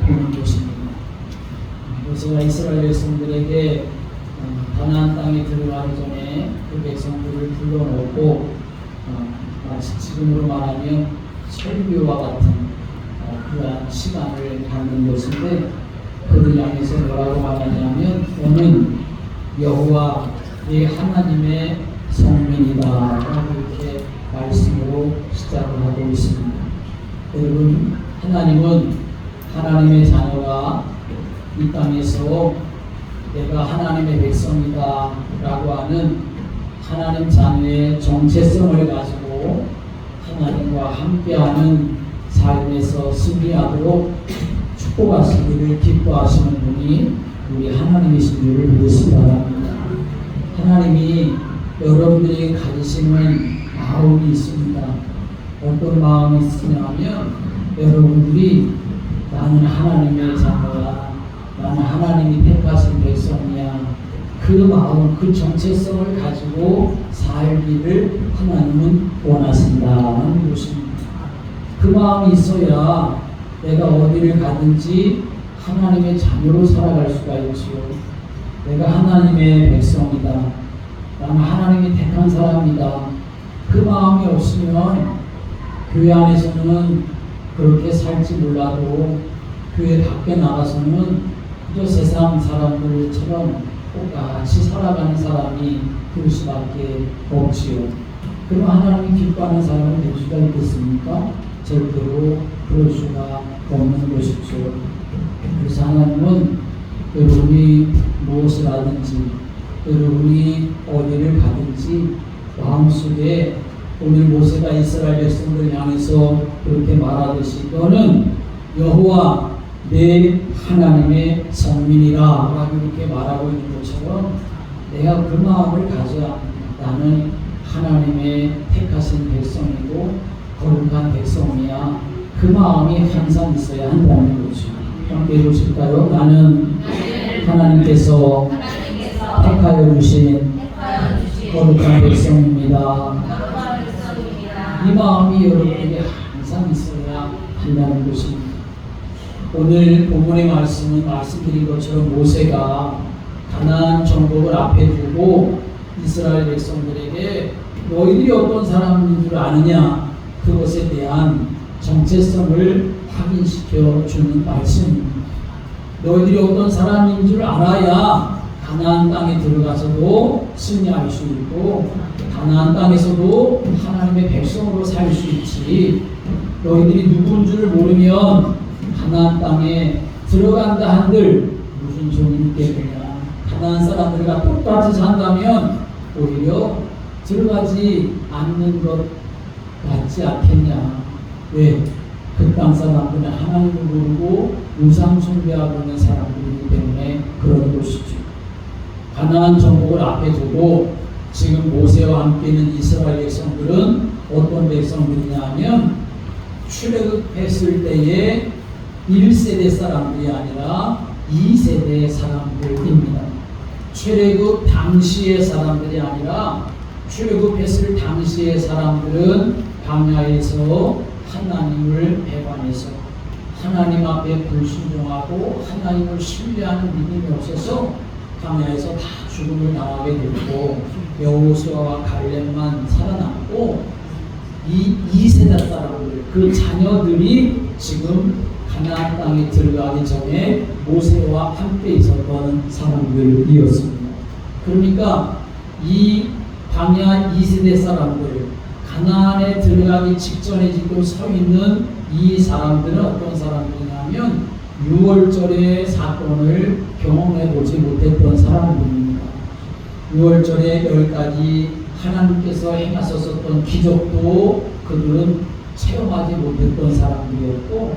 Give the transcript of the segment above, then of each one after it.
보는 것입니다. 모세가 이스라엘 백성들에게 가나안 땅에 들어가기 전에 그 백성들을 불러놓고 마치 지금으로 말하면 설교와 같은 그러한 시간을 갖는 것인데, 그를 향해서 뭐라고 말하냐면 너는 여호와 네 하나님의 성민이다 라고 이렇게 말씀으로 시작을 하고 있습니다. 여러분, 하나님은 하나님의 자녀가 이 땅에서 내가 하나님의 백성이다 라고 하는 하나님 자녀의 정체성을 가지고 하나님과 함께하는 삶에서 승리하도록 축복하시기를 기뻐하시는 분이 우리 하나님이신 줄을 믿으시기 바랍니다. 하나님이 여러분들이 가지시는 마음이 있습니다. 어떤 마음이 있으냐면 여러분들이 나는 하나님의 자녀야, 나는 하나님이 택하신 백성이야, 그 마음, 그 정체성을 가지고 살기를 하나님은 원하신다는 것입니다. 그 마음이 있어야 내가 어디를 가든지 하나님의 자녀로 살아갈 수가 있지요. 내가 하나님의 백성이다, 나는 하나님이 택한 사람이다, 그 마음이 없으면 교회 안에서는 그렇게 살지 몰라도 교회 밖에 나가서는 그저 세상 사람들처럼 똑같이 살아가는 사람이 될 수밖에 없지요. 그럼 하나님이 기뻐하는 사람이 될 수가 있겠습니까? 절대로 그럴 수가 없는 것이죠. 그래서 하나님은 여러분이 무엇을 하든지, 여러분이 어디를 가든지 마음속에, 오늘 모세가 이스라엘 백성들을 향해서 그렇게 말하듯이 너는 여호와 내 하나님의 성민이라 라고 이렇게 말하고 있는 것처럼 내가 그 마음을 가져야 합니다. 나는 하나님의 택하신 백성이고 거룩한 백성이야. 그 마음이 항상 있어야 한다는 거죠. 함께 해보실까요? 나는 하나님께서 택하여 주신 거룩한 백성입니다. 이 마음이 여러분에게 항상 있어야 한다는 것입니다. 오늘 본문의 말씀은 말씀드린 것처럼 모세가 가나안 정복을 앞에 두고 이스라엘 백성들에게 너희들이 어떤 사람인 줄 아느냐, 그것에 대한 정체성을 확인시켜 주는 말씀입니다. 너희들이 어떤 사람인 줄 알아야 가나안 땅에 들어가서도 승리할 수 있고 가나안 땅에서도 하나님의 백성으로 살 수 있지, 너희들이 누구인 줄 모르면 가나안 땅에 들어간다 한들 무슨 소용이 있겠느냐. 가나안 사람들과 똑같이 산다면 오히려 들어가지 않는 것 같지 않겠냐. 왜? 그 땅 사람들은 하나님을 모르고 우상 숭배하고 있는 사람들이기 때문에 그런 것이죠. 가나안 정복을 앞에 두고 지금 모세와 함께 있는 이스라엘 백성들은 어떤 백성들이냐 하면 출애굽했을 때의 1세대 사람들이 아니라 2세대 사람들입니다. 출애굽 당시의 사람들이 아니라 출애굽했을 당시의 사람들은 광야에서 하나님을 배반해서 하나님 앞에 불순종하고 하나님을 신뢰하는 믿음이 없어서 광야에서 다 죽음을 당하게 되고 여호수아와 갈렙만 살아남고 이 2세대 사람들, 그 자녀들이 지금 가나안 땅에 들어가기 전에 모세와 함께 있었던 사람들이었습니다. 그러니까 이 광야 2세대 사람들, 가나안에 들어가기 직전에 지금 서 있는 이 사람들은 어떤 사람들이냐면 6월절의 사건을 경험해 보지 못했던 사람들입니다. 6월절에 10가지 하나님께서 행하셨었던 기적도 그들은 체험하지 못했던 사람들이었고,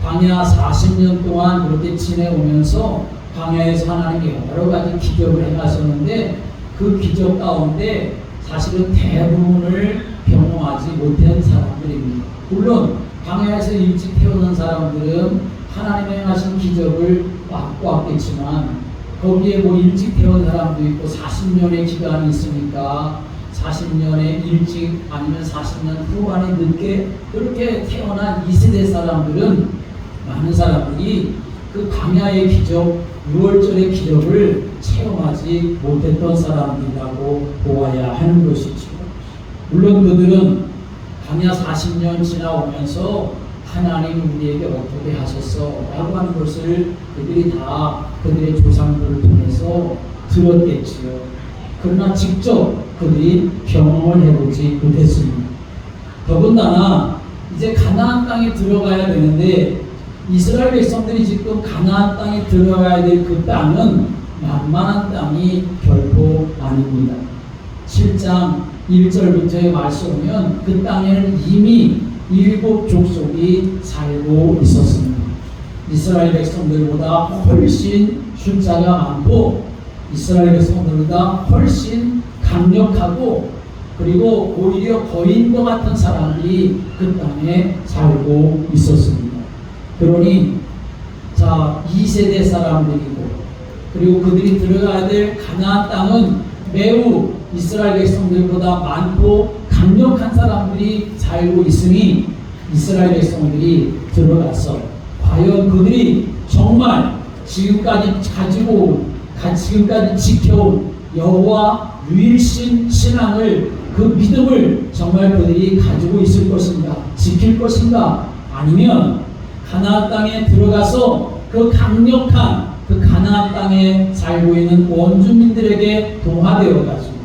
광야 40년 동안 그렇게 지내오면서 광야에서 하나님이 여러 가지 기적을 행하셨는데 그 기적 가운데 사실은 대부분을 경험하지 못한 사람들입니다. 물론 광야에서 일찍 태어난 사람들은 하나님의 행하신 기적을 막고 왔겠지만 거기에 뭐 일찍 태어난 사람도 있고 40년의 기간이 있으니까 40년에 일찍 아니면 40년 후반에 늦게 그렇게 태어난 2세대 사람들은 많은 사람들이 그 광야의 기적, 6월절의 기적을 체험하지 못했던 사람들이라고 보아야 하는 것이죠. 물론 그들은 광야 40년 지나오면서 하나님 우리에게 어떻게 하셨어? 라고 하는 것을 그들이 다 그들의 조상들을 통해서 들었겠지요. 그러나 직접 그들이 경험을 해보지 못했습니다. 더군다나 이제 가나안 땅에 들어가야 되는데 이스라엘 백성들이 지금 가나안 땅에 들어가야 될 그 땅은 만만한 땅이 결코 아닙니다. 7장 1절부터의 말씀을 그 땅에는 이미 7 족속이 살고 있었습니다. 이스라엘 백성들보다 훨씬 숫자가 많고 이스라엘 백성들보다 훨씬 강력하고 그리고 오히려 거인과 같은 사람들이 그 땅에 살고 있었습니다. 그러니 자 2세대 사람들이고 그리고 그들이 들어가야 될 가나안 땅은 매우 이스라엘 백성들보다 많고 강력한 사람들이 살고 있으니 이스라엘 백성들이 들어가서 과연 그들이 정말 지금까지 지켜온 여호와 유일신 신앙을 그 믿음을 정말 그들이 가지고 있을 것인가, 지킬 것인가, 아니면 가나안 땅에 들어가서 그 강력한 그 가나안 땅에 살고 있는 원주민들에게 동화되어 가지고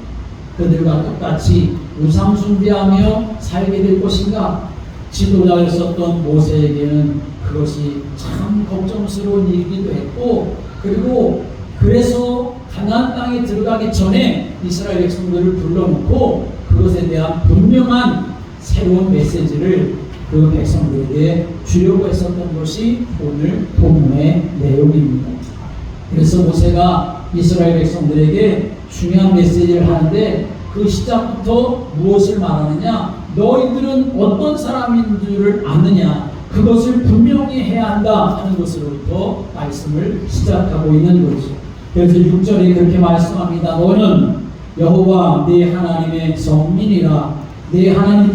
그들과 똑같이 우상 숭배하며 살게 될 것인가? 지도자를 썼던 모세에게는 그것이 참 걱정스러운 일이기도 했고, 그리고 그래서 가나안 땅에 들어가기 전에 이스라엘 백성들을 불러놓고 그것에 대한 분명한 새로운 메시지를 그 백성들에게 주려고 했었던 것이 오늘 본문의 내용입니다. 그래서 모세가 이스라엘 백성들에게 중요한 메시지를 하는데 그 시작부터 무엇을 말하느냐? 너희들은 어떤 사람인 줄을 아느냐? 그것을 분명히 해야 한다 하는 것으로부터 말씀을 시작하고 있는 것이죠. 그래서 6절에 그렇게 말씀합니다. 너는 여호와 네 하나님의 성민이라. 네 하나님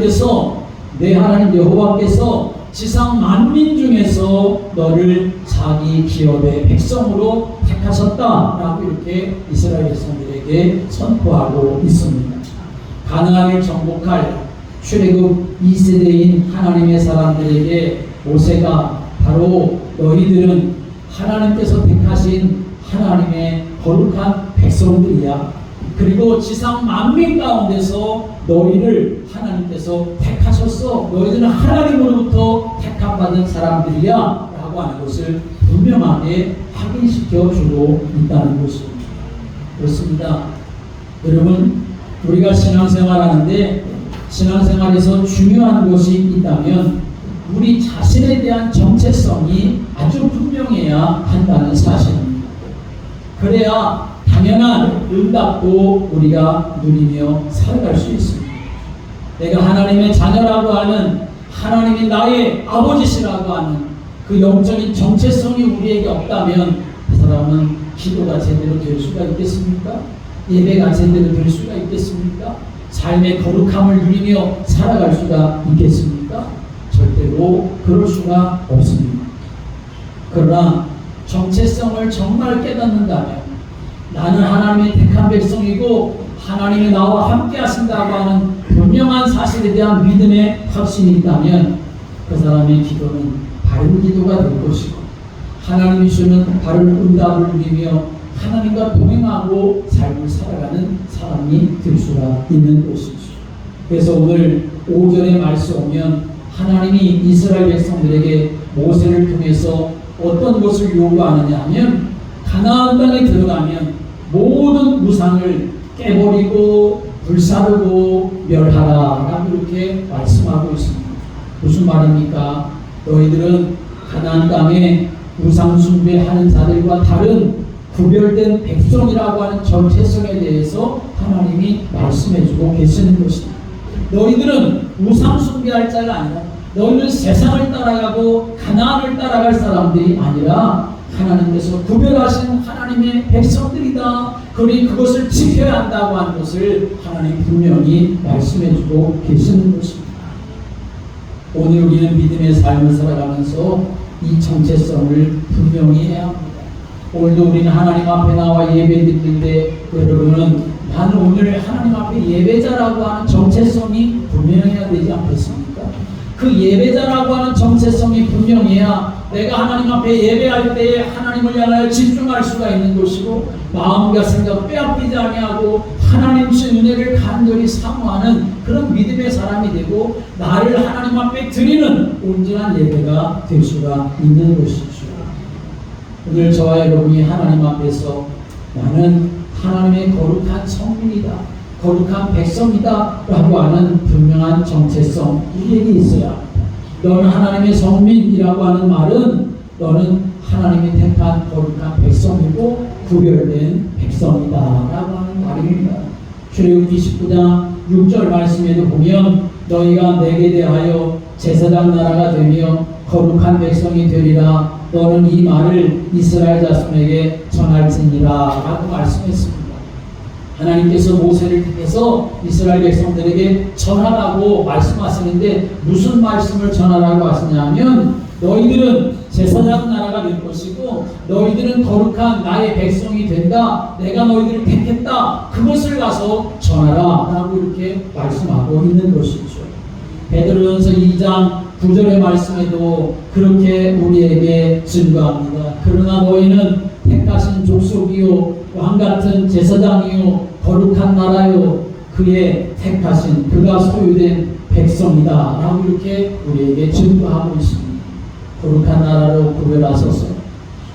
여호와께서 지상 만민 중에서 너를 자기 기업의 백성으로 택하셨다라고 이렇게 이스라엘 백성들에게 선포하고 있습니다. 가나안을 정복할 출애굽 2세대인 하나님의 사람들에게 모세가 바로 너희들은 하나님께서 택하신 하나님의 거룩한 백성들이야. 그리고 지상 만민 가운데서 너희를 하나님께서 택하셨어. 너희들은 하나님으로부터 택함받은 사람들이야 라고 하는 것을 분명하게 확인시켜 주고 있다는 것입니다. 그렇습니다. 여러분, 우리가 신앙생활하는데 신앙생활에서 중요한 것이 있다면 우리 자신에 대한 정체성이 아주 분명해야 한다는 사실입니다. 그래야 당연한 응답도 우리가 누리며 살아갈 수 있습니다. 내가 하나님의 자녀라고 하는, 하나님이 나의 아버지시라고 하는 그 영적인 정체성이 우리에게 없다면 그 사람은 기도가 제대로 될 수가 있겠습니까? 예배가 제대로 될 수가 있겠습니까? 삶의 거룩함을 누리며 살아갈 수가 있겠습니까? 절대로 그럴 수가 없습니다. 그러나 정체성을 정말 깨닫는다면 나는 하나님의 택한 백성이고 하나님이 나와 함께 하신다고 하는 분명한 사실에 대한 믿음의 확신이 있다면 그 사람의 기도는 바른 기도가 될 것이고 하나님이 주는 바른 응답을 누리며 하나님과 동행하고 삶을 살아가는 사람이 될 수가 있는 것이죠. 그래서 오늘 5절의 말씀 오면 하나님이 이스라엘 백성들에게 모세를 통해서 어떤 것을 요구하느냐 하면 가나안 땅에 들어가면 모든 우상을 깨버리고 불사르고 멸하라 라고 이렇게 말씀하고 있습니다. 무슨 말입니까? 너희들은 가나안 땅에 우상 숭배하는 자들과 다른 구별된 백성이라고 하는 정체성에 대해서 하나님이 말씀해주고 계시는 것입니다. 너희들은 우상 숭배할 자가 아니라 너희는 세상을 따라가고 가나안을 따라갈 사람들이 아니라 하나님께서 구별하신 하나님의 백성들이다. 그러니 그것을 지켜야 한다고 하는 것을 하나님 분명히 말씀해주고 계시는 것입니다. 오늘 우리는 믿음의 삶을 살아가면서 이 정체성을 분명히 해야 합니다. 오늘도 우리는 하나님 앞에 나와 예배 드리는데 여러분은 나는 오늘 하나님 앞에 예배자라고 하는 정체성이 분명해야 되지 않겠습니까? 그 예배자라고 하는 정체성이 분명해야 내가 하나님 앞에 예배할 때에 하나님을 향하여 집중할 수가 있는 것이고 마음과 생각 빼앗기지 아니하고 하나님의 은혜를 간절히 사모하는 그런 믿음의 사람이 되고 나를 하나님 앞에 드리는 온전한 예배가 될 수가 있는 것이죠. 오늘 저와 여러분이 하나님 앞에서 나는 하나님의 거룩한 성민이다, 거룩한 백성이다 라고 하는 분명한 정체성 우리에게 있어야 합니다. 너는 하나님의 성민이라고 하는 말은 너는 하나님이 택한 거룩한 백성이고 구별된 백성이다 라고 하는 말입니다. 출애굽기 19장 6절 말씀에도 보면 너희가 내게 대하여 제사장 나라가 되며 거룩한 백성이 되리라. 너는 이 말을 이스라엘 자손에게 전할지니라 라고 말씀했습니다. 하나님께서 모세를 택해서 이스라엘 백성들에게 전하라고 말씀하시는데 무슨 말씀을 전하라고 하시냐면 너희들은 제사장 나라가 될 것이고 너희들은 거룩한 나의 백성이 된다. 내가 너희들을 택했다. 그것을 가서 전하라 라고 이렇게 말씀하고 있는 것이죠. 베드로전서 2장 9절의 말씀에도 그렇게 우리에게 증거합니다. 그러나 너희는 택하신 족속이요 왕같은 제사장이요 거룩한 나라요 그의 택하신 그가 소유된 백성이다 라고 이렇게 우리에게 증거하고 있습니다. 거룩한 나라로 구별하셔서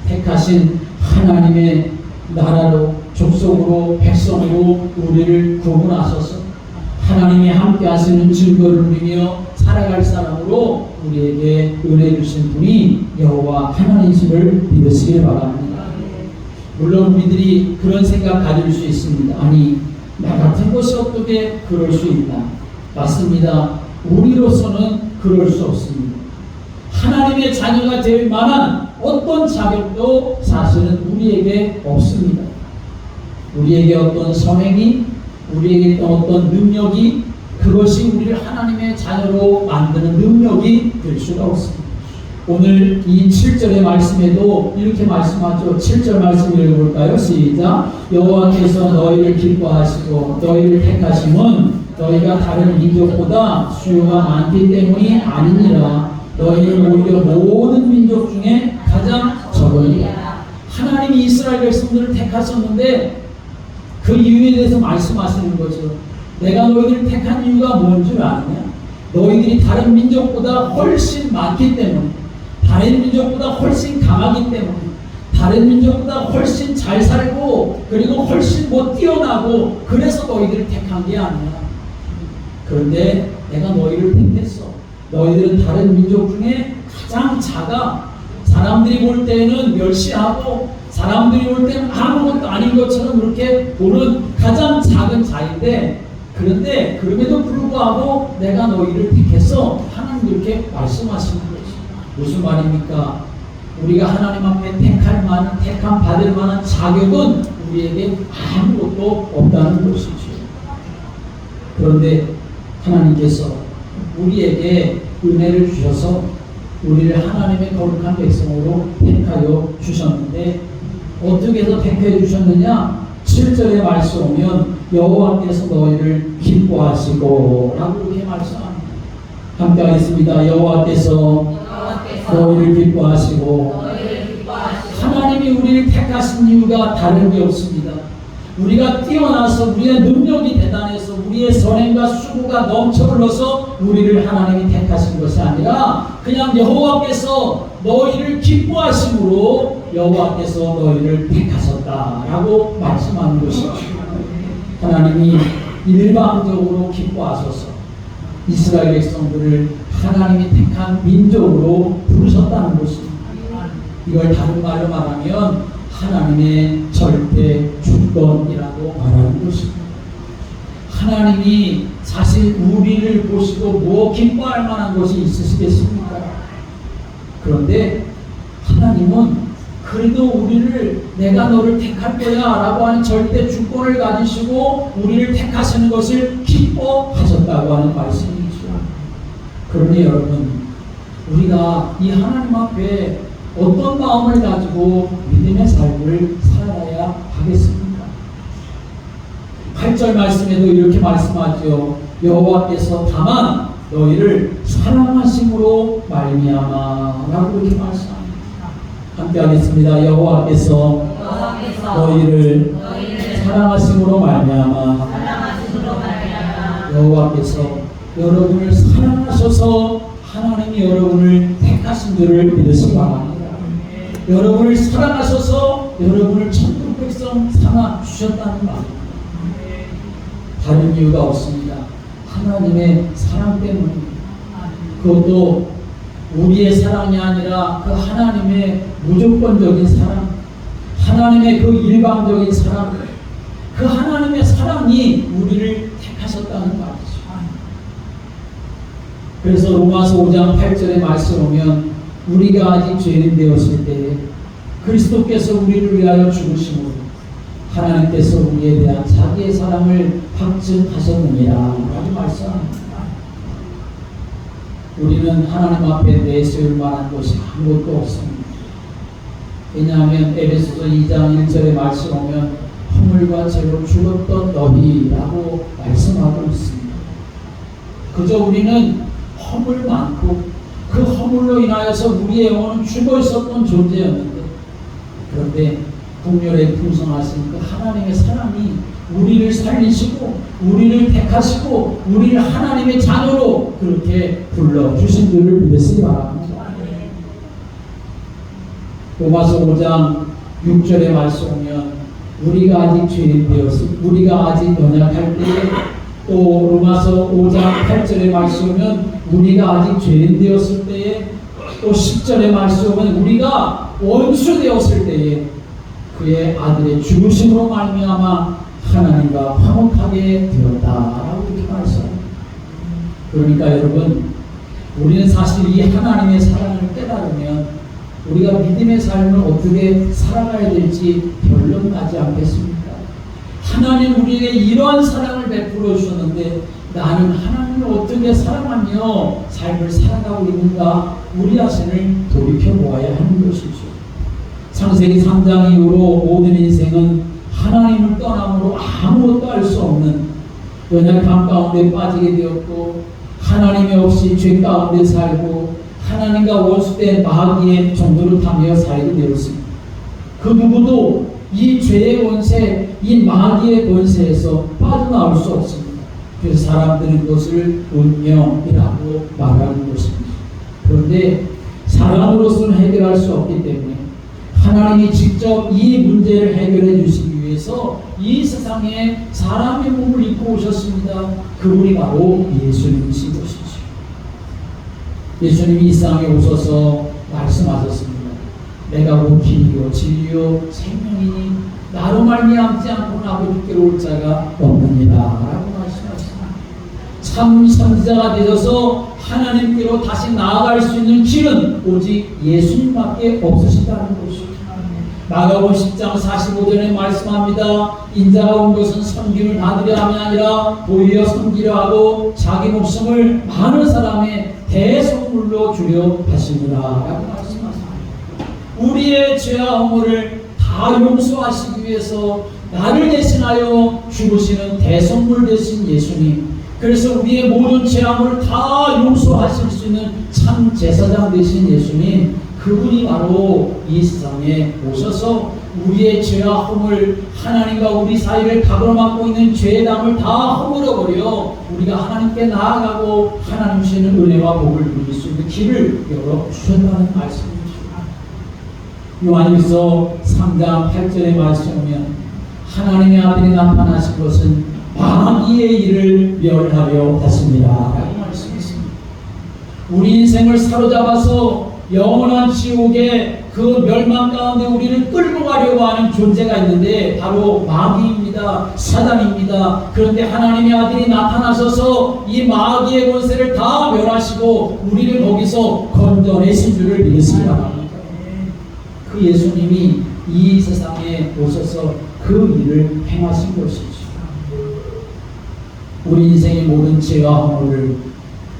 택하신 하나님의 나라로 족속으로 백성으로 우리를 구분하셔서 하나님이 함께 하시는 증거를 누리며 살아갈 사람으로 우리에게 은혜 주신 분이 여호와 하나님이심을 믿으시길 바랍니다. 물론 우리들이 그런 생각 가질 수 있습니다. 아니 나 같은 것이 어떻게 그럴 수 있나? 맞습니다. 우리로서는 그럴 수 없습니다. 하나님의 자녀가 될 만한 어떤 자격도 사실은 우리에게 없습니다. 우리에게 어떤 선행이 우리에게 어떤 능력이 그것이 우리를 하나님의 자녀로 만드는 능력이 될 수가 없습니다. 오늘 이 7절의 말씀에도 이렇게 말씀하죠. 7절 말씀 읽어볼까요? 시작. 여호와께서 너희를 기뻐하시고 너희를 택하심은 너희가 다른 민족보다 수요가 많기 때문이 아니니라. 너희는 오히려 모든 민족 중에 가장 적으니라. 하나님이 이스라엘 백성들을 택하셨는데 그 이유에 대해서 말씀하시는 거죠. 내가 너희들을 택한 이유가 뭔 줄 아느냐? 너희들이 다른 민족보다 훨씬 많기 때문에, 다른 민족보다 훨씬 강하기 때문에, 다른 민족보다 훨씬 잘 살고 그리고 훨씬 못 뛰어나고 그래서 너희들을 택한 게 아니야. 그런데 내가 너희를 택했어. 너희들은 다른 민족 중에 가장 작아. 사람들이 볼 때는 멸시하고 사람들이 볼 때는 아무것도 아닌 것처럼 그렇게 보는 가장 작은 자인데 그런데 그럼에도 불구하고 내가 너희를 택해서 하나님 이렇게 말씀하시는 거지. 무슨 말입니까? 우리가 하나님 앞에 택할 만한, 택함 받을 만한 자격은 우리에게 아무것도 없다는 것이죠. 그런데 하나님께서 우리에게 은혜를 주셔서 우리를 하나님의 거룩한 백성으로 택하여 주셨는데 어떻게 해서 택하여 주셨느냐? 7절에 말씀 오면 여호와께서 너희를 기뻐하시고 라고 이렇게 말씀합니다. 함께 하겠습니다. 여호와께서 너희를 기뻐하시고 하나님이 우리를 택하신 이유가 다른 게 없습니다. 우리가 뛰어나서 우리의 능력이 대단해서 우리의 선행과 수고가 넘쳐 흘러서 우리를 하나님이 택하신 것이 아니라 그냥 여호와께서 너희를 기뻐하심으로 여호와께서 너희를 택하셨다라고 말씀하는 것이죠. 하나님이 일방적으로 기뻐하셔서 이스라엘 백성들을 하나님이 택한 민족으로 부르셨다는 것입니다. 이걸 다른 말로 말하면 하나님의 절대 주권이라고 말하는 것입니다. 하나님이 사실 우리를 보시고 뭐 기뻐할 만한 것이 있으시겠습니까? 그런데 하나님은 그래도 우리를 내가 너를 택할 거야 라고 하는 절대 주권을 가지시고 우리를 택하시는 것을 기뻐하셨다고 하는 말씀이죠. 그러니 여러분 우리가 이 하나님 앞에 어떤 마음을 가지고 믿음의 삶을 살아야 하겠습니까? 8절 말씀에도 이렇게 말씀하죠. 여호와께서 다만 너희를 사랑하심으로 말미암아 라고 이렇게 말씀합니다. 함께 하겠습니다. 여호와께서 너희를 사랑하심으로 말미암아 여호와께서 여러분을 사랑하셔서 하나님이 여러분을 택하신 줄을 믿으시기 바랍니다. 여러분을 사랑하셔서 여러분을 천국 백성 삼아 주셨다는 말입니다. 다른 이유가 없습니다. 하나님의 사랑 때문입니다. 그것도 우리의 사랑이 아니라 그 하나님의 무조건적인 사랑, 하나님의 그 일방적인 사랑, 그 하나님의 사랑이 우리를 택하셨다는 말이죠. 그래서 로마서 5장 8절의 말씀 보면 우리가 아직 죄인 되었을 때 그리스도께서 우리를 위하여 죽으심으로 하나님께서 우리에 대한 자기의 사랑을 확증하셨느니라 라고 말씀합니다. 우리는 하나님 앞에 내세울 만한 것이 아무것도 없습니다. 왜냐하면 에베소서 2장 1절의 말씀 보면 허물과 죄로 죽었던 너희라고 말씀하고 있습니다. 그저 우리는 허물 많고 그 허물로 인하여서 우리의 영혼은 죽어 있었던 존재였는데, 그런데 국률에 풍성하신 그 하나님의 사랑이 우리를 살리시고 우리를 택하시고 우리를 하나님의 자녀로 그렇게 불러주신 줄을 믿으시기 바랍니다. 로마서 5장 6절의 말씀 보면 우리가 아직 죄인 되었을 우리가 아직 연약할 때에, 또 로마서 5장 8절의 말씀 보면 우리가 아직 죄인 되었을 때에, 또 10절의 말씀 보면 우리가 원수 되었을 때에 그의 아들의 죽으심으로 말미암아 하나님과 화목하게 되었다라고 이렇게 말씀합니다. 그러니까 여러분, 우리는 사실 이 하나님의 사랑을 깨달으면 우리가 믿음의 삶을 어떻게 살아가야 될지 결론 나지 않겠습니까? 하나님 우리에게 이러한 사랑을 베풀어 주셨는데 나는 하나님을 어떻게 사랑하며 삶을 살아가고 있는가, 우리 자신을 돌이켜 보아야 하는 것이죠. 창세기 3장 이후로 모든 인생은 하나님을 떠남으로 아무것도 할 수 없는 연약함 가운데 빠지게 되었고, 하나님이 없이 죄 가운데 살고 하나님과 원수된 마귀의 정도를 타며 살게 되었습니다. 그 누구도 이 죄의 권세, 이 마귀의 권세에서 빠져나올 수 없습니다. 그래서 사람들은 그것을 운명이라고 말하는 것입니다. 그런데 사람으로서는 해결할 수 없기 때문에 하나님이 직접 이 문제를 해결해 주시기 위해서 이 세상에 사람의 몸을 입고 오셨습니다. 그분이 바로 예수님이신 것이죠. 예수님이 이 세상에 오셔서 말씀하셨습니다. 내가 곧 길이요 진리요 생명이니 나로 말미암지 않고는 아버지께로 올 자가 없느니라 라고 말씀하셨습니다. 참 선지자가 되셔서 하나님께로 다시 나아갈 수 있는 길은 오직 예수님밖에 없으시다는 것이죠. 마가복음 10장 45절에 말씀합니다. 인자가 온 것은 섬김을 받으려 함이 아니라 도리어 섬기려 하고 자기 목숨을 많은 사람의 대속물로 주려 하시니라 라고 말씀하십니다. 우리의 죄와 허물을 다 용서하시기 위해서 나를 대신하여 죽으시는 대속물 되신 예수님, 그래서 우리의 모든 죄악을 다 용서하실 수 있는 참 제사장 되신 예수님, 그분이 바로 이 세상에 오셔서 우리의 죄와 허물, 하나님과 우리 사이를 가로막고 있는 죄의 담을 다 허물어버려 우리가 하나님께 나아가고 하나님 주시는 은혜와 복을 누릴 수 있는 길을 열어주셨다는 말씀이죠. 요한일서 3장 8절의 말씀에 보면 하나님의 아들이 나타나신 것은 마귀의 일을 멸하려 하십니다 라고 말씀했습니다. 우리 인생을 사로잡아서 영원한 지옥의 그 멸망 가운데 우리를 끌고 가려고 하는 존재가 있는데 바로 마귀입니다. 사단입니다. 그런데 하나님의 아들이 나타나셔서 이 마귀의 권세를 다 멸하시고 우리를 거기서 건져내신 줄을 믿으시기 바랍니다. 그 예수님이 이 세상에 오셔서 그 일을 행하신 것이죠. 우리 인생의 모든 죄와 허물을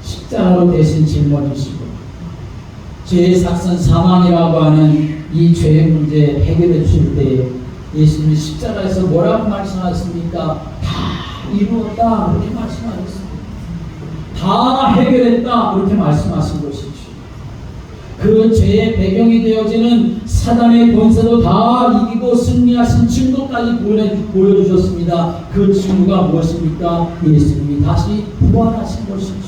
십자가로 대신 짊어지시고 죄의 삭선 사망이라고 하는 이 죄의 문제 해결해 주실 때 예수님이 십자가에서 뭐라고 말씀하셨습니까? 다 이루었다 그렇게 말씀하셨습니다. 다 해결했다 그렇게 말씀하신 것이죠. 그 죄의 배경이 되어지는 사단의 권세도 다 이기고 승리하신 증거까지 보여주셨습니다. 그 증거가 무엇입니까? 예수님이 다시 부활하신 것이죠.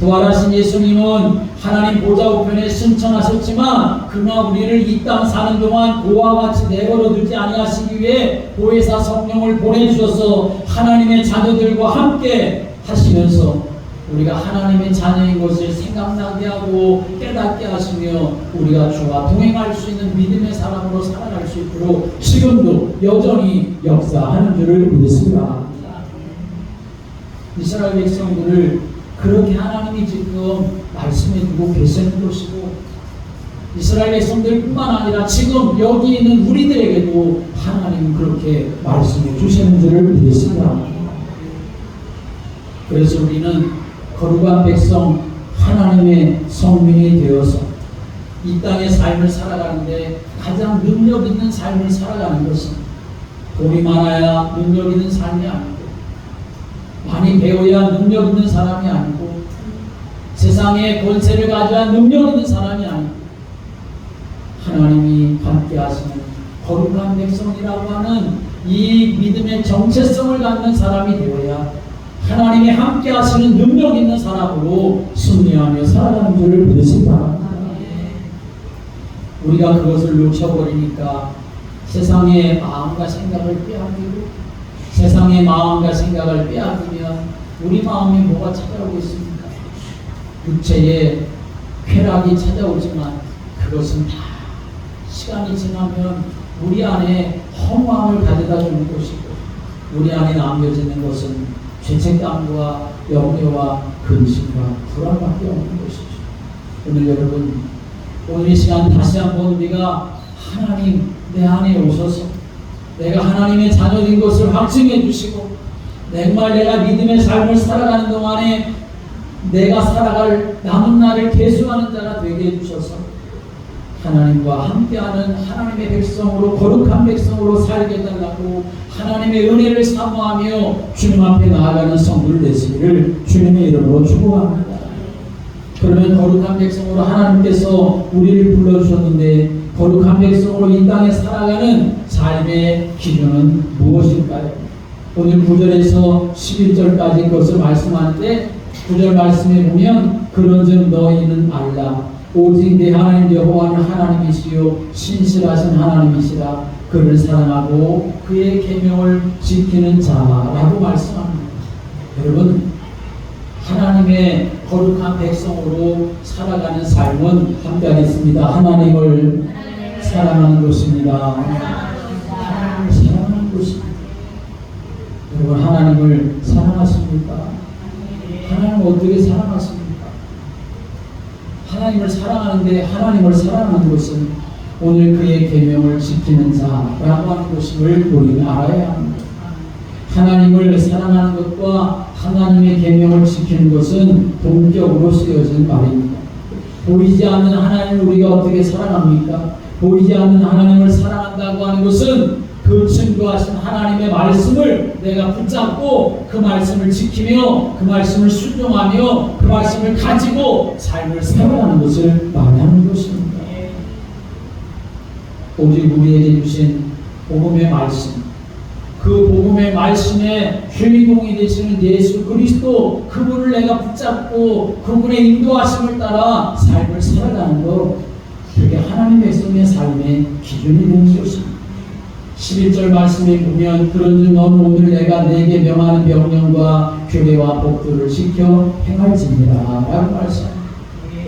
부활하신 예수님은 하나님 보좌 우편에 승천하셨지만 그러나 우리를 이 땅 사는 동안 그와 같이 내버려 두지 아니하시기 위해 보혜사 성령을 보내주셔서 하나님의 자녀들과 함께 하시면서 우리가 하나님의 자녀인 것을 생각나게 하고 깨닫게 하시며 우리가 주와 동행할 수 있는 믿음의 사람으로 살아갈 수 있도록 지금도 여전히 역사하는 줄을 믿습니다. 이스라엘 백성들을 그렇게 하나님이 지금 말씀해 주고 계시는 것이고 이스라엘 백성들뿐만 아니라 지금 여기 있는 우리들에게도 하나님 그렇게 말씀해 주시는 줄을 믿습니다. 그래서 우리는 거룩한 백성 하나님의 성민이 되어서 이 땅의 삶을 살아가는데 가장 능력 있는 삶을 살아가는 것은 돈이 많아야 능력 있는 삶이 아니고 많이 배워야 능력 있는 사람이 아니고 세상의 권세를 가져야 능력 있는 사람이 아니고 하나님이 함께 하시는 거룩한 백성이라고 하는 이 믿음의 정체성을 갖는 사람이 되어야 하나님이 함께 하시는 능력 있는 사람으로 승리하며 살아가는 줄을 믿으시기 우리가 그것을 놓쳐버리니까 세상의 마음과 생각을 빼앗기고 세상의 마음과 생각을 빼앗기면 우리 마음이 뭐가 찾아오고 있습니까? 육체의 쾌락이 찾아오지만 그것은 다 시간이 지나면 우리 안에 허무함을 가져다 주는 것이고 우리 안에 남겨지는 것은 죄책감과 염려와 근심과 불안밖에 없는 것이죠. 오늘 여러분 오늘 이 시간 다시 한번 우리가 하나님 내 안에 오셔서 내가 하나님의 자녀인 것을 확증해 주시고 정말 내가 믿음의 삶을 살아가는 동안에 내가 살아갈 남은 날을 계수하는 자가 되게 해주셔서 하나님과 함께하는 하나님의 백성으로 거룩한 백성으로 살게 해달라고 하나님의 은혜를 사모하며 주님 앞에 나아가는 성도를 되시기를 주님의 이름으로 축복합니다. 그러면 거룩한 백성으로 하나님께서 우리를 불러주셨는데 거룩한 백성으로 이 땅에 살아가는 삶의 기준은 무엇일까요? 오늘 9절에서 11절까지 그것을 말씀하는데 9절 말씀에 보면 그런즉 너희는 알라 오직 내 하나님 여호와는 하나님이시요 신실하신 하나님이시라 그를 사랑하고 그의 계명을 지키는 자라고 말씀합니다. 여러분 하나님의 거룩한 백성으로 살아가는 삶은 함께하겠습니다. 하나님을 사랑하는 것입니다. 하나님을 사랑하는 것입니다. 여러분 하나님을 사랑하십니까? 하나님을 어떻게 사랑하십니까? 하나님을 사랑하는데 하나님을 사랑하는 것은 오늘 그의 계명을 지키는 자라고 하는 것임을 우리는 알아야 합니다. 하나님을 사랑하는 것과 하나님의 계명을 지키는 것은 동격으로 쓰여진 말입니다. 보이지 않는 하나님을 우리가 어떻게 사랑합니까? 보이지 않는 하나님을 사랑한다고 하는 것은 그 증거하신 하나님의 말씀을 내가 붙잡고 그 말씀을 지키며 그 말씀을 순종하며 그 말씀을 가지고 삶을 살아가는 것을 말하는 것입니다. 오직 우리에게 주신 복음의 말씀, 그 복음의 말씀의 주인공이 되시는 예수 그리스도 그분을 내가 붙잡고 그분의 인도하심을 따라 삶을 살아가는 것, 그게 하나님의 백성의 삶의 기준이 되는 것입니다. 11절 말씀에 보면 그런즉 너는 오늘 내가 네게 명하는 명령과 규례와 법도를 지켜 행할지니라 라고 말씀합니다.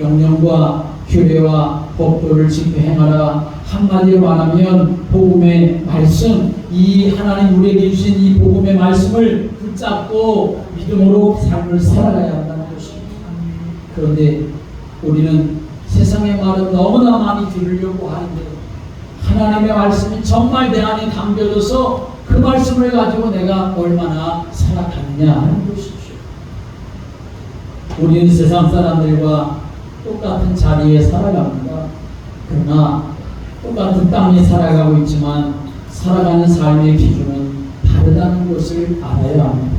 명령과 규례와 법도를 지켜 행하라. 한마디로 말하면 복음의 말씀, 이 하나님 우리에게 주신 이 복음의 말씀을 붙잡고 믿음으로 삶을 살아가야 한다는 것입니다. 그런데 우리는 세상의 말은 너무나 많이 들으려고 하는데 하나님의 말씀이 정말 내 안에 담겨져서 그 말씀을 가지고 내가 얼마나 살아가느냐 하는 것이죠. 우리는 세상 사람들과 똑같은 자리에 살아갑니다. 그러나 똑같은 땅에 살아가고 있지만 살아가는 삶의 기준은 다르다는 것을 알아야 합니다.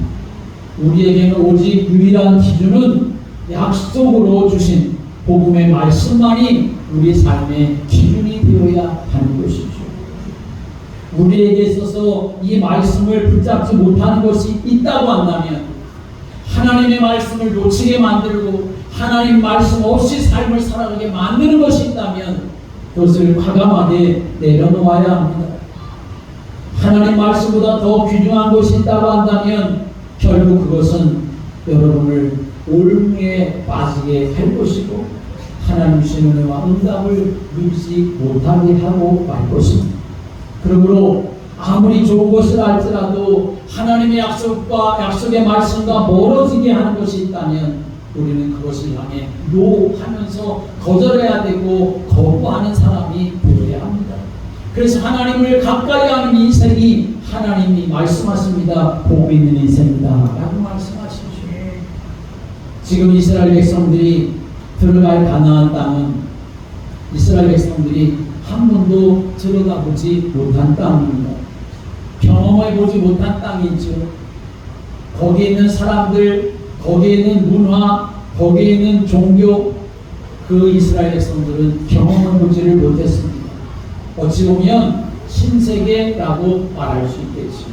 우리에게는 오직 유일한 기준은 약속으로 주신 복음의 말씀만이 우리 삶의 기준이 되어야 하는 것이죠. 우리에게 있어서 이 말씀을 붙잡지 못하는 것이 있다고 한다면, 하나님의 말씀을 놓치게 만들고 하나님 말씀 없이 삶을 살아가게 만드는 것이 있다면 그것을 과감하게 내려놓아야 합니다. 하나님 말씀보다 더 귀중한 것이 있다고 한다면 결국 그것은 여러분을 올무에 빠지게 할 것이고 하나님 주신 은혜와 응답을 누리지 못하게 하고 말 것입니다. 그러므로 아무리 좋은 것을 알지라도 하나님의 약속의 말씀과 멀어지게 하는 것이 있다면 우리는 그것을 향해 노 하면서 거절해야 되고 거부하는 사람이 되어야 합니다. 그래서 하나님을 가까이 하는 인생이 하나님이 말씀하십니다. 복 있는 인생이다 라고 말씀하시죠. 지금 이스라엘 백성들이 들어갈 가나안 땅은 이스라엘 백성들이 한 번도 들어가보지 못한 땅입니다. 경험해보지 못한 땅이죠. 거기에 있는 사람들, 거기에 있는 문화, 거기에 있는 종교, 그 이스라엘 백성들은 경험해보지를 못했습니다. 어찌 보면 신세계라고 말할 수 있겠죠.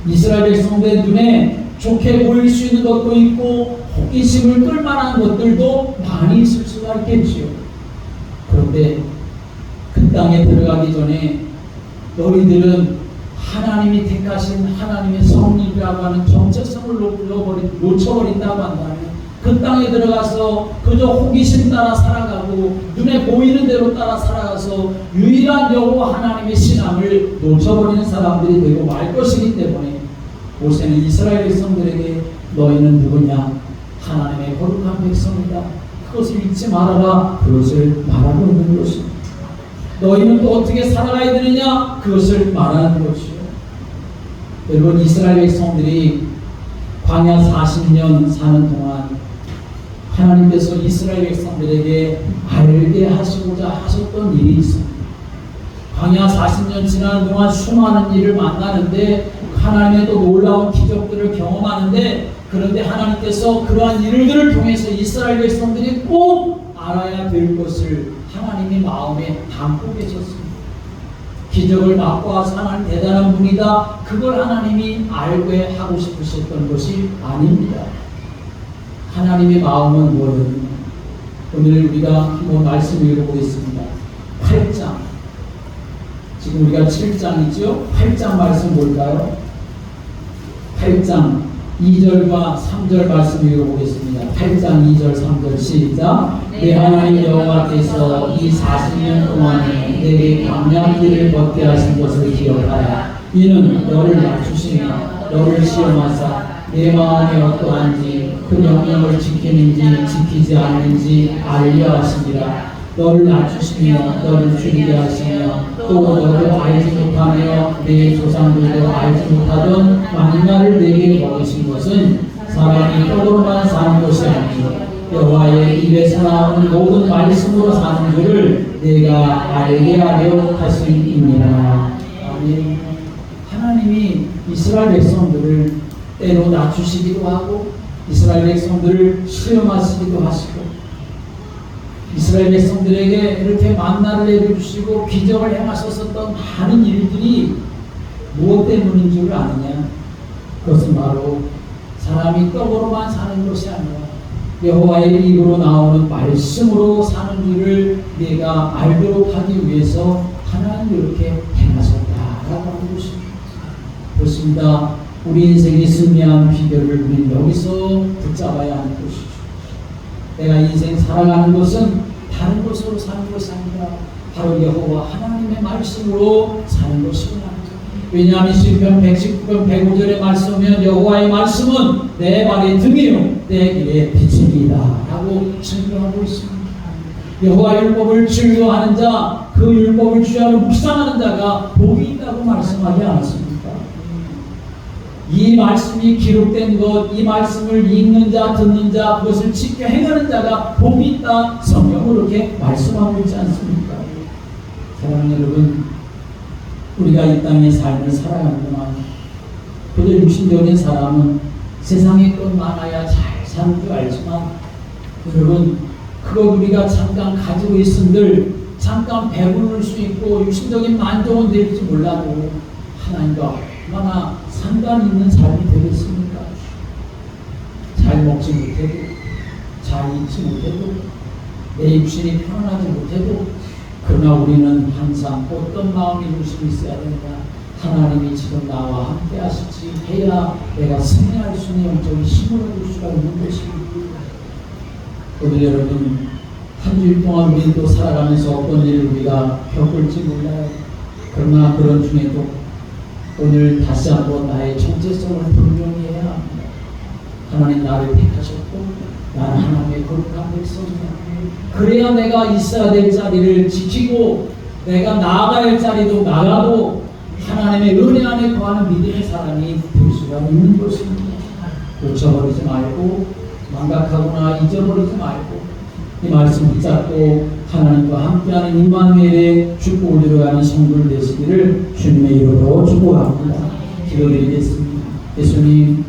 이스라엘 백성들의 눈에 좋게 보일 수 있는 것도 있고 호기심을 끌만한 것들도 많이 있을 수가 있겠지요. 그런데 그 땅에 들어가기 전에 너희들은 하나님이 택하신 하나님의 성립이라고 하는 정체성을 놓쳐버린다고 한다면 그 땅에 들어가서 그저 호기심 따라 살아가고 눈에 보이는 대로 따라 살아가서 유일한 여호와 하나님의 신앙을 놓쳐버리는 사람들이 되고 말 것이기 때문에 모세는 이스라엘 백성들에게 너희는 누구냐? 하나님의 거룩한 백성이다. 그것을 잊지 말아라. 그것을 말하고 있는 것입니다. 너희는 또 어떻게 살아가야 되느냐? 그것을 말하는 것이요. 여러분, 이스라엘 백성들이 광야 40년 사는 동안 하나님께서 이스라엘 백성들에게 알게 하시고자 하셨던 일이 있습니다. 광야 40년 지나는 동안 수많은 일을 만나는데 하나님의 또 놀라운 기적들을 경험하는데, 그런데 하나님께서 그러한 일들을 통해서 이스라엘 백성들이 꼭 알아야 될 것을 하나님이 마음에 담고 계셨습니다. 기적을 맛고 와서 하나님 대단한 분이다. 그걸 하나님이 알게 하고 싶으셨던 것이 아닙니다. 하나님의 마음은 뭐였느냐? 오늘 우리가 한번 말씀 읽어보겠습니다. 8장. 지금 우리가 7장이죠? 8장 말씀 볼까요? 8장 2절과 3절 말씀 읽어보겠습니다. 8장 2절 3절 시작. 내 하나님 여호와께서 이 40년 동안에 내게 광야길을 걷게 하신 것을 기억하라. 이는 너를 낮추시며 너를 시험하사 내 마음이 어떠한지 그 명령을 지키는지 지키지 않는지 알려 하시니라. 너를 낮추시며 너를 줄이게 하시며 또 너도 알지 못하며 내 조상들도 알지 못하던 만나를 내게 먹으신 것은 사람이 떡으로만 사는 것이 아니요 여호와의 입에서 나오는 모든 말씀으로 사는 줄을 내가 알게 하려 하심이니라. 아멘. 하나님이 이스라엘 백성들을 때로 낮추시기도 하고 이스라엘 백성들을 시험하시기도 하시고 이스라엘 백성들에게 이렇게 만나를 내려주시고 기적을 행하셨었던 많은 일들이 무엇 때문인 줄 아느냐? 그것은 바로 사람이 떡으로만 사는 것이 아니라 여호와의 입으로 나오는 말씀으로 사는 줄을 내가 알도록 하기 위해서 하나님 이렇게 행하셨다라고 하는 것입니다. 그렇습니다. 우리 인생이 승리한 비결을 우리는 여기서 붙잡아야 하는 것이죠. 내가 인생 살아가는 것은 다른 것으로 사는 것이 아니라 바로 여호와 하나님의 말씀으로 사는 것이구나. 왜냐하면 시편 119편 105절의 말씀은 여호와의 말씀은 내 발의 등이요 내 길의 빛이니이다 라고 증거하고 있습니다. 여호와 율법을 즐거워하는 자, 그 율법을 주야로 묵상하는 자가 복이 있다고 말씀하지 않았습니까? 이 말씀이 기록된 것, 이 말씀을 읽는 자, 듣는 자, 그것을 지켜 행하는 자가 복이 있다. 성경은 그렇게 말씀하고 있지 않습니까? 사랑하는 여러분, 우리가 이 땅의 삶을 살아가는 동안 그저 육신적인 사람은 세상에 것 많아야 잘 사는 줄 알지만, 여러분, 그걸 우리가 잠깐 가지고 있음들 잠깐 배부를 수 있고 육신적인 만족은 될지 몰라도 하나님과 얼마나 상관 있는 삶이 되겠습니까? 잘 먹지 못해도, 잘 입지 못해도, 내 육신이 편안하지 못해도, 그러나 우리는 항상 어떤 마음이 중심이 있어야 된다. 하나님이 지금 나와 함께 하시지 해야 내가 승리할 수 있는 영적인 힘을 얻을 수가 있는 것입니다. 오늘 여러분, 한 주일 동안 우리 또 살아가면서 어떤 일을 우리가 겪을지 몰라요. 그러나 그런 중에도 오늘 다시 한번 나의 정체성을 분명히 해야 합니다. 하나님 나를 택하셨고 나는 하나님의 거룩한 백성이다. 그래야 내가 있어야 될 자리를 지키고 내가 나아가야 할 자리도 나가고 하나님의 은혜 안에 거하는 믿음의 사람이 될 수가 있는 것입니다. 놓쳐버리지 말고 망각하거나 잊어버리지 말고 이 말씀 붙잡고 하나님과 함께하는 임마누엘의 축복을 들어가는 성도들 되시기를 주님의 이름으로 축복합니다. 기도드리겠습니다. 예수님,